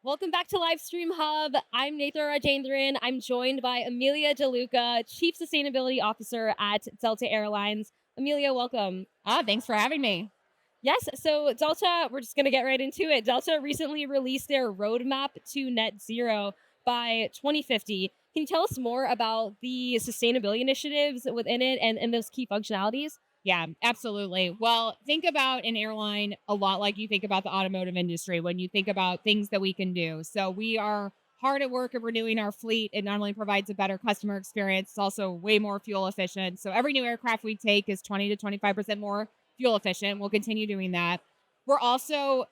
Welcome back to Livestream Hub. I'm Nathan Rajendran. I'm joined by Amelia Deluca, Chief Sustainability Officer at Delta Airlines. Amelia, welcome. Thanks for having me. Yes, so Delta, we're just going to get right into it. Delta recently released their roadmap to net zero by 2050. Can you tell us more about the sustainability initiatives within it and those key functionalities? Yeah, absolutely. Well, think about an airline a lot like you think about the automotive industry when you think about things that we can do. So we are hard at work at renewing our fleet. It not only provides a better customer experience, it's also way more fuel efficient. So every new aircraft we take is 20 to 25% more fuel efficient. We'll continue doing that. We're also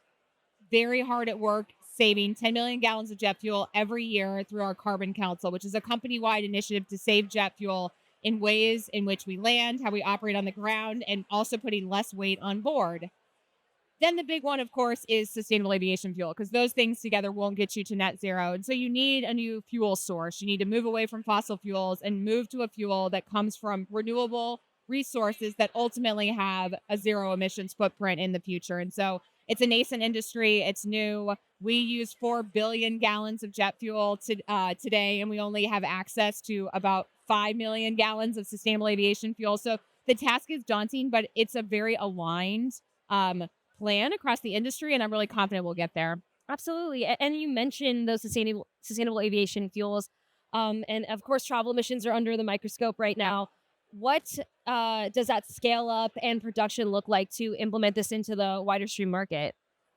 very hard at work saving 10 million gallons of jet fuel every year through our Carbon Council, which is a company wide initiative to save jet fuel in ways in which we land, how we operate on the ground, and also putting less weight on board. Then the big one, of course, is sustainable aviation fuel, because those things together won't get you to net zero. And so you need a new fuel source. You need to move away from fossil fuels and move to a fuel that comes from renewable resources that ultimately have a zero emissions footprint in the future. And so it's a nascent industry. It's new. We use 4 billion gallons of jet fuel today, and we only have access to about 5 million gallons of sustainable aviation fuel. So the task is daunting, but it's a very aligned um, plan across the industry, and I'm really confident we'll get there. Absolutely. And you mentioned those sustainable aviation fuels. And of course, travel emissions are under the microscope right now. What does that scale up and production look like to implement this into the wider stream market?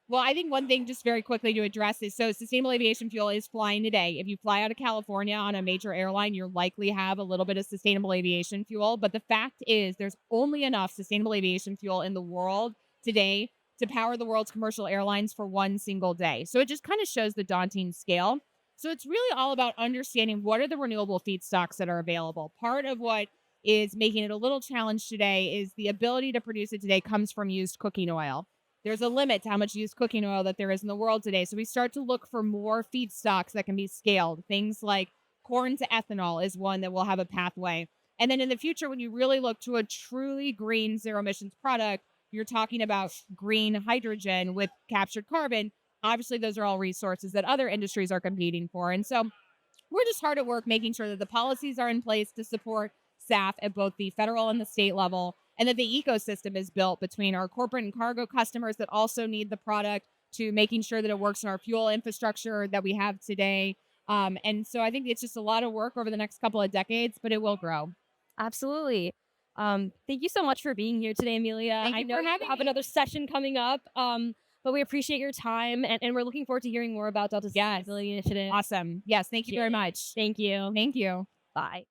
Well, I think one thing just very quickly to address is so sustainable aviation fuel is flying today. If you fly out of California on a major airline, you'll likely have a little bit of sustainable aviation fuel. But the fact is, there's only enough sustainable aviation fuel in the world today to power the world's commercial airlines for one single day. So it just kind of shows the daunting scale. So it's really all about understanding what are the renewable feedstocks that are available. Part of what is making it a little challenge today is the ability to produce it today comes from used cooking oil. There's a limit to how much used cooking oil that there is in the world today. So we start to look for more feedstocks that can be scaled. Things like corn to ethanol is one that will have a pathway. And then in the future, when you really look to a truly green zero emissions product, you're talking about green hydrogen with captured carbon. Obviously, those are all resources that other industries are competing for. And so we're just hard at work making sure that the policies are in place to support SAF at both the federal and the state level, and that the ecosystem is built between our corporate and cargo customers that also need the product to making sure that it works in our fuel infrastructure that we have today. And so I think it's just a lot of work over the next couple of decades, but it will grow. Absolutely. Thank you so much for being here today, Amelia. Thank I you know for you having have me. another session coming up, but we appreciate your time and we're looking forward to hearing more about Delta's Yes. sustainability initiative. Awesome. Yes. Thank you very much. Thank you. Thank you. Bye.